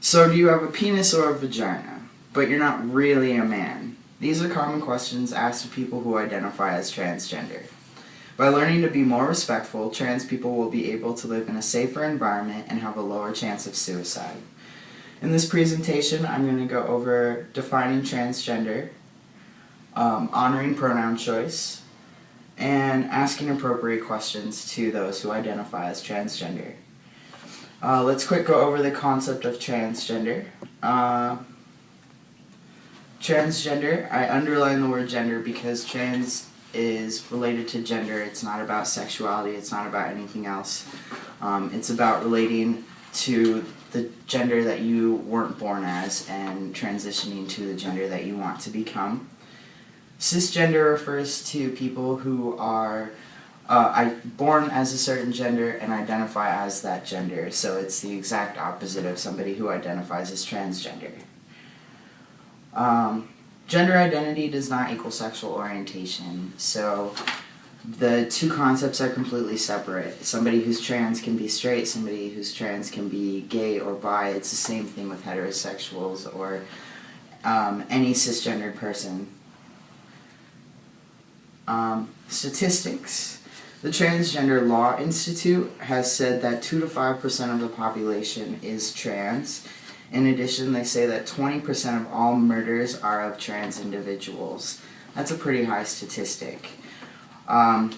So do you have a penis or a vagina, but you're not really a man? These are common questions asked of people who identify as transgender. By learning to be more respectful, trans people will be able to live in a safer environment and have a lower chance of suicide. In this presentation, I'm going to go over defining transgender, honoring pronoun choice, and asking appropriate questions to those who identify as transgender. Let's quick go over the concept of transgender. Transgender, I underline the word gender because trans is related to gender. It's not about sexuality, it's not about anything else. It's about relating to the gender that you weren't born as and transitioning to the gender that you want to become. Cisgender refers to people who are born as a certain gender and identify as that gender, so it's the exact opposite of somebody who identifies as transgender. Gender identity does not equal sexual orientation, so the two concepts are completely separate. Somebody who's trans can be straight, somebody who's trans can be gay or bi. It's the same thing with heterosexuals or any cisgendered person. Statistics. The Transgender Law Institute has said that 2 to 5% of the population is trans. In addition, they say that 20% of all murders are of trans individuals. That's a pretty high statistic. About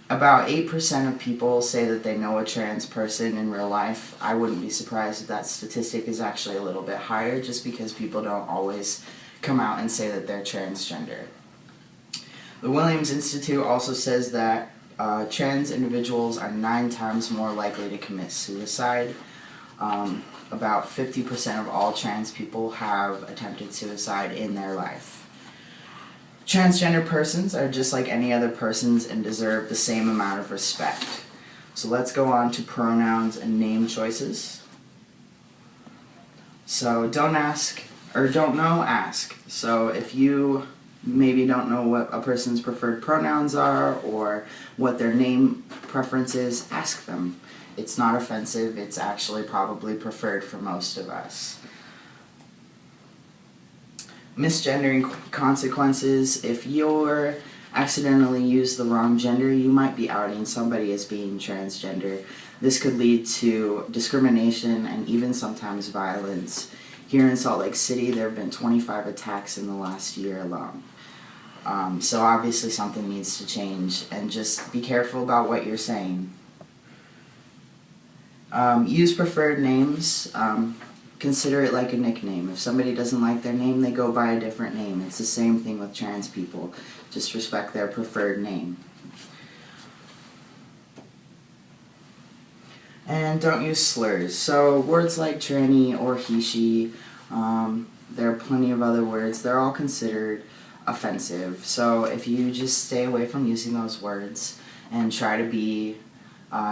8% of people say that they know a trans person in real life. I wouldn't be surprised if that statistic is actually a little bit higher, just because people don't always come out and say that they're transgender. The Williams Institute also says that trans individuals are 9 times more likely to commit suicide. About 50% of all trans people have attempted suicide in their life. Transgender persons are just like any other persons and deserve the same amount of respect. So let's go on to pronouns and name choices. So don't know, ask. So if you maybe don't know what a person's preferred pronouns are or what their name preference is, ask them. It's not offensive, it's actually probably preferred for most of us. Misgendering consequences. If you're accidentally use the wrong gender, you might be outing somebody as being transgender. This could lead to discrimination and even sometimes violence. Here in Salt Lake City, there have been 25 attacks in the last year alone. So obviously something needs to change, and just be careful about what you're saying. Use preferred names. Consider it like a nickname. If somebody doesn't like their name, they go by a different name. It's the same thing with trans people. Just respect their preferred name. And don't use slurs. So words like tranny or he, she, there are plenty of other words. They're all considered offensive. So if you just stay away from using those words and try to be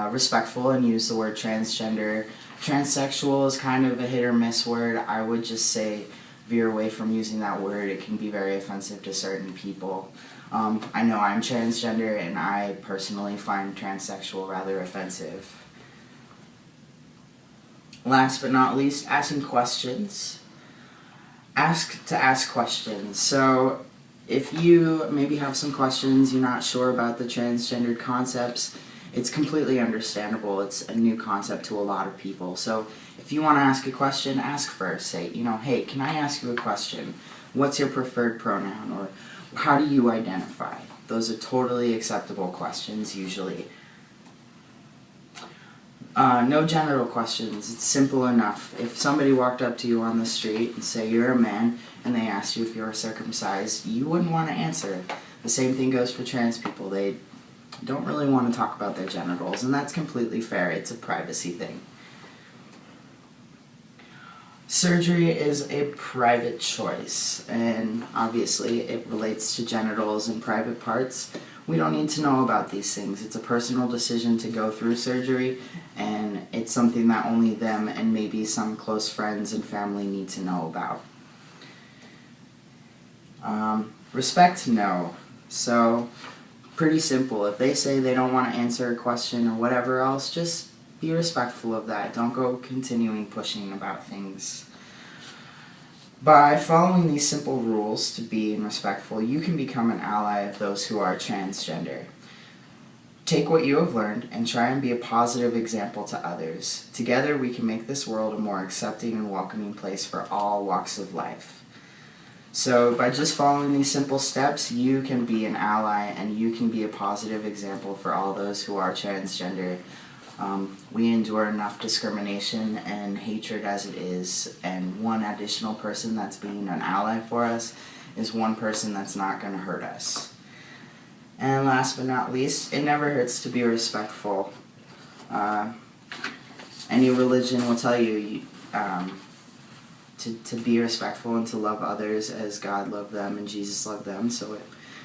respectful and use the word transgender. Transsexual is kind of a hit or miss word. I would just say veer away from using that word. It can be very offensive to certain people. I know I'm transgender and I personally find transsexual rather offensive. Last but not least, asking questions. Ask questions. So if you maybe have some questions, you're not sure about the transgendered concepts, it's completely understandable. It's a new concept to a lot of people. So if you want to ask a question, ask first. Say, hey, can I ask you a question? What's your preferred pronoun? Or how do you identify? Those are totally acceptable questions usually. No general questions. It's simple enough. If somebody walked up to you on the street and say you're a man and they asked you if you're circumcised, you wouldn't want to answer. The same thing goes for trans people. They don't really want to talk about their genitals, and that's completely fair. It's a privacy thing. Surgery is a private choice, and obviously it relates to genitals and private parts. We don't need to know about these things. It's a personal decision to go through surgery, and it's something that only them and maybe some close friends and family need to know about. Respect, no. So, pretty simple. If they say they don't want to answer a question or whatever else, just be respectful of that. Don't go continuing pushing about things. By following these simple rules to be respectful, you can become an ally of those who are transgender. Take what you have learned and try and be a positive example to others. Together we can make this world a more accepting and welcoming place for all walks of life. So by just following these simple steps, you can be an ally and you can be a positive example for all those who are transgender. We endure enough discrimination and hatred as it is, and one additional person that's being an ally for us is one person that's not going to hurt us. And last but not least, it never hurts to be respectful. Any religion will tell you to be respectful and to love others as God loved them and Jesus loved them. So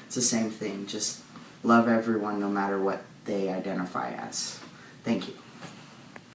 it's the same thing. Just love everyone no matter what they identify as. Thank you.